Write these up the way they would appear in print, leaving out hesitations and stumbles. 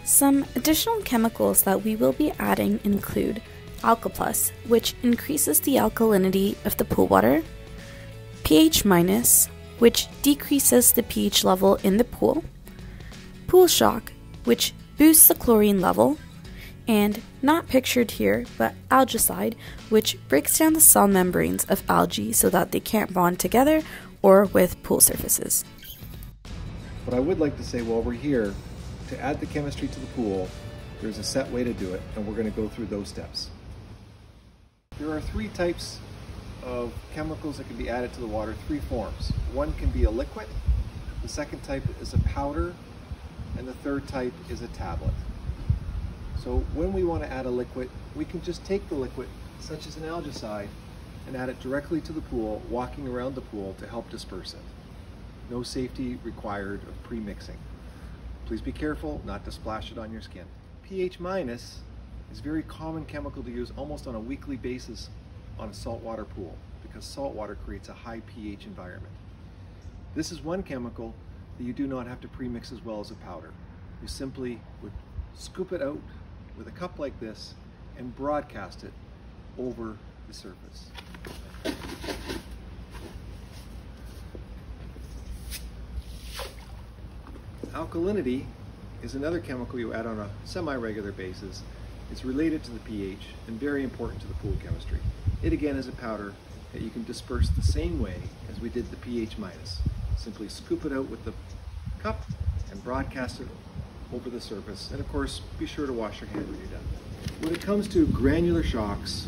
Some additional chemicals that we will be adding include Alka+, which increases the alkalinity of the pool water, pH-, which decreases the pH level in the pool, Pool Shock, which boosts the chlorine level, and not pictured here, but algicide, which breaks down the cell membranes of algae so that they can't bond together or with pool surfaces. But I would like to say while we're here, to add the chemistry to the pool, there's a set way to do it, and we're going to go through those steps. There are three types of chemicals that can be added to the water, three forms. One can be a liquid, the second type is a powder, and the third type is a tablet. So when we want to add a liquid, we can just take the liquid, such as an algicide, and add it directly to the pool, walking around the pool to help disperse it. No safety required of pre-mixing. Please be careful not to splash it on your skin. pH- is a very common chemical to use almost on a weekly basis on a saltwater pool because saltwater creates a high pH environment. This is one chemical that you do not have to pre-mix as well as a powder. You simply would scoop it out with a cup like this and broadcast it over the surface. Alkalinity is another chemical you add on a semi-regular basis. It's related to the pH and very important to the pool chemistry. It again is a powder that you can disperse the same way as we did the pH-. Simply scoop it out with the cup and broadcast it over the surface. And of course, be sure to wash your hand when you're done. When it comes to granular shocks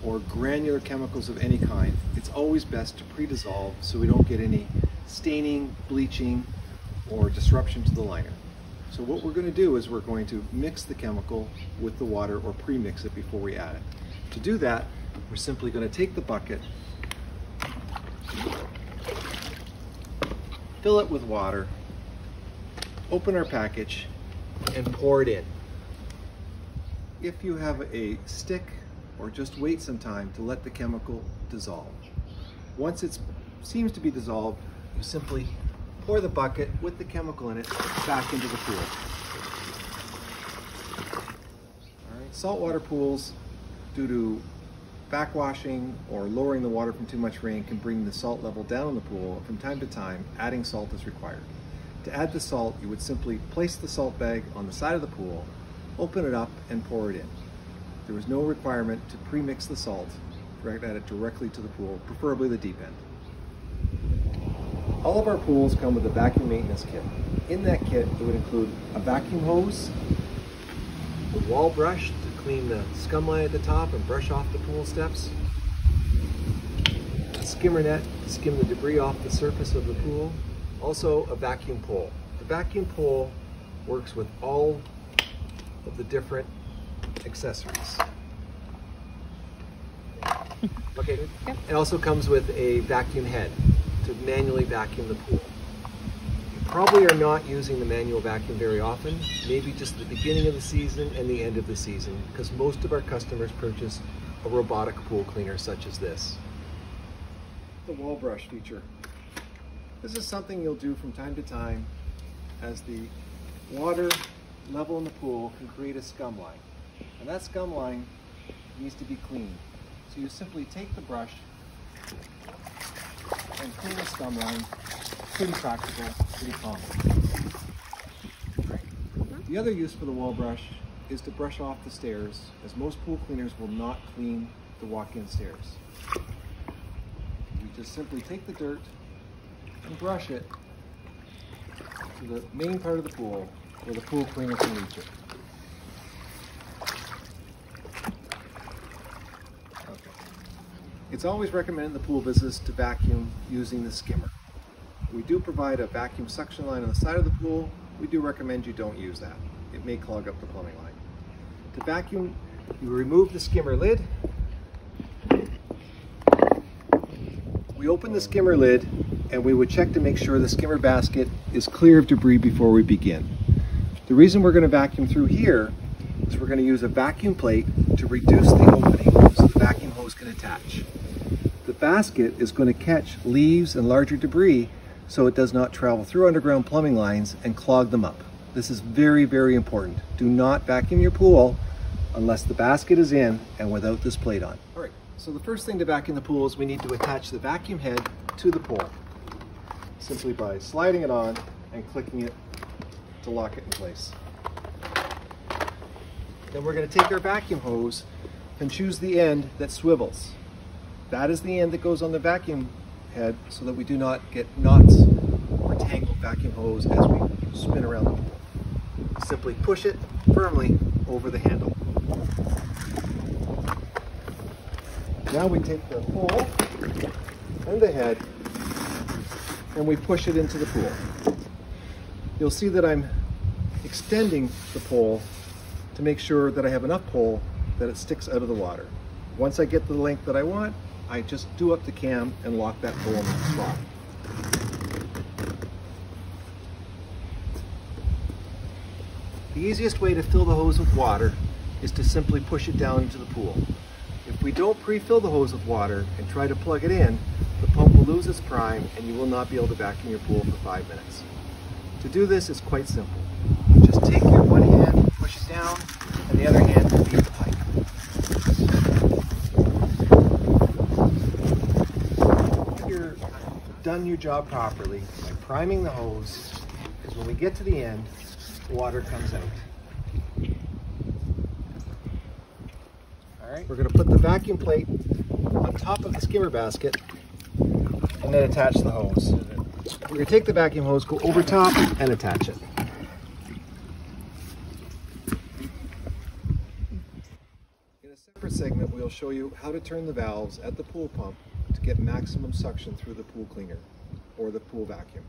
or granular chemicals of any kind, it's always best to pre-dissolve so we don't get any staining, bleaching, or disruption to the liner. So what we're going to do is we're going to mix the chemical with the water or pre-mix it before we add it. To do that, we're simply going to take the bucket, fill it with water, open our package, and pour it in. If you have a stick, or just wait some time to let the chemical dissolve. Once it seems to be dissolved, you simply pour the bucket with the chemical in it back into the pool. All right. Saltwater pools, due to backwashing or lowering the water from too much rain, can bring the salt level down in the pool. From time to time, adding salt is required. To add the salt, you would simply place the salt bag on the side of the pool, open it up, and pour it in. There is no requirement to pre-mix the salt, add it directly to the pool, preferably the deep end. All of our pools come with a vacuum maintenance kit. In that kit, it would include a vacuum hose, a wall brush to clean the scum line at the top and brush off the pool steps, a skimmer net to skim the debris off the surface of the pool, also a vacuum pole. The vacuum pole works with all of the different accessories. Okay. It also comes with a vacuum head to manually vacuum the pool. You probably are not using the manual vacuum very often, maybe just the beginning of the season and the end of the season, because most of our customers purchase a robotic pool cleaner such as this. The wall brush feature. This is something you'll do from time to time as the water level in the pool can create a scum line. And that scum line needs to be cleaned. So you simply take the brush and clean the scum line. Pretty practical, pretty common. The other use for the wall brush is to brush off the stairs, as most pool cleaners will not clean the walk-in stairs. You just simply take the dirt and brush it to the main part of the pool where the pool cleaner can reach it. It's always recommended in the pool business to vacuum using the skimmer. We do provide a vacuum suction line on the side of the pool. We do recommend you don't use that. It may clog up the plumbing line. To vacuum, you remove the skimmer lid. We open the skimmer lid and we would check to make sure the skimmer basket is clear of debris before we begin. The reason we're going to vacuum through here is we're going to use a vacuum plate to reduce the opening so the vacuum hose can attach. The basket is going to catch leaves and larger debris so it does not travel through underground plumbing lines and clog them up. This is very, very important. Do not vacuum your pool unless the basket is in and without this plate on. All right, so the first thing to vacuum the pool is we need to attach the vacuum head to the pool, simply by sliding it on and clicking it to lock it in place. Then we're going to take our vacuum hose and choose the end that swivels. That is the end that goes on the vacuum head so that we do not get knots or tangled vacuum hose as we spin around the pool. Simply push it firmly over the handle. Now we take the pole and the head and we push it into the pool. You'll see that I'm extending the pole to make sure that I have enough pole that it sticks out of the water. Once I get the length that I want, I just do up the cam and lock that pole in the slot. The easiest way to fill the hose with water is to simply push it down into the pool. If we don't pre-fill the hose with water and try to plug it in, the pump will lose its prime and you will not be able to vacuum your pool for 5 minutes. To do this is quite simple. You just take your one hand, push it down, and the other hand will beat the pipe. If you've done your job properly by priming the hose, because when we get to the end, water comes out. All right, we're going to put the vacuum plate on top of the skimmer basket and then attach the hose. We're going to take the vacuum hose, go over top and attach it. In a separate segment, we'll show you how to turn the valves at the pool pump to get maximum suction through the pool cleaner or the pool vacuum.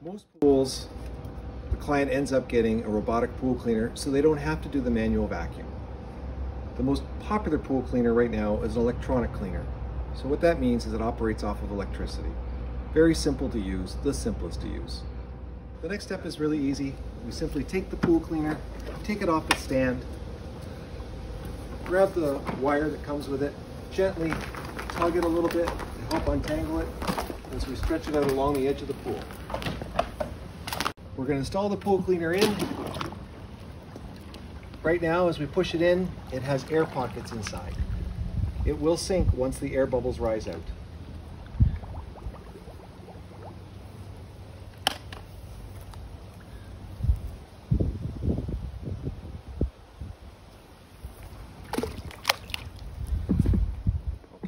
Most pools, the client ends up getting a robotic pool cleaner so they don't have to do the manual vacuum. The most popular pool cleaner right now is an electronic cleaner. So what that means is it operates off of electricity. Very simple to use, the simplest to use. The next step is really easy. We simply take the pool cleaner, take it off its stand, grab the wire that comes with it, gently tug it a little bit to help untangle it as we stretch it out along the edge of the pool. We're going to install the pool cleaner in. Right now, as we push it in, it has air pockets inside. It will sink once the air bubbles rise out.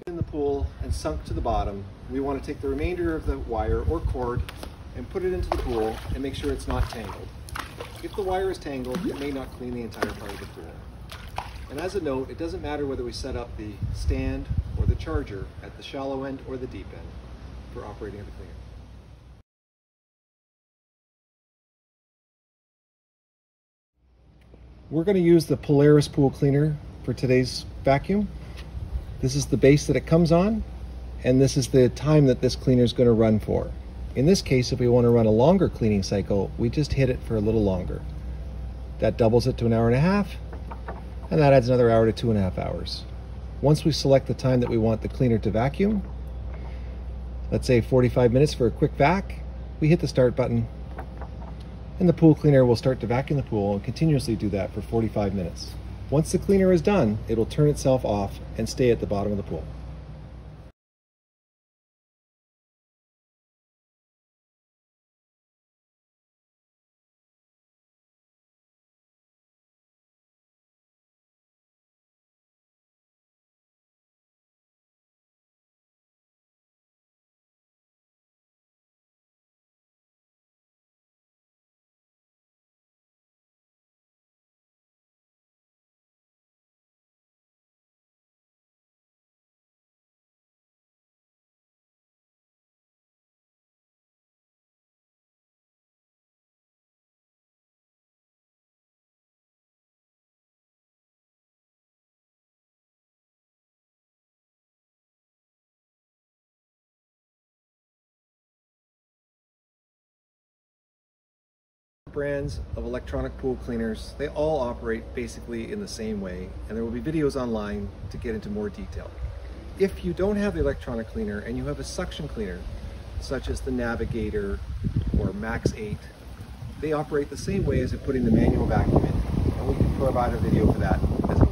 In the pool and sunk to the bottom, we want to take the remainder of the wire or cord and put it into the pool and make sure it's not tangled. If the wire is tangled, it may not clean the entire part of the pool. And as a note, it doesn't matter whether we set up the stand or the charger at the shallow end or the deep end for operating of the cleaner. We're going to use the Polaris pool cleaner for today's vacuum. This is the base that it comes on, and this is the time that this cleaner is going to run for. In this case, if we want to run a longer cleaning cycle, we just hit it for a little longer. That doubles it to 1.5 hours, and that adds another hour to 2.5 hours. Once we select the time that we want the cleaner to vacuum, let's say 45 minutes for a quick vac, we hit the start button, and the pool cleaner will start to vacuum the pool and continuously do that for 45 minutes. Once the cleaner is done, it'll turn itself off and stay at the bottom of the pool. brands of electronic pool cleaners. They all operate basically in the same way, and there will be videos online to get into more detail. If you don't have the electronic cleaner and you have a suction cleaner, such as the Navigator or Max 8, they operate the same way as if putting the manual vacuum in, and we can provide a video for that as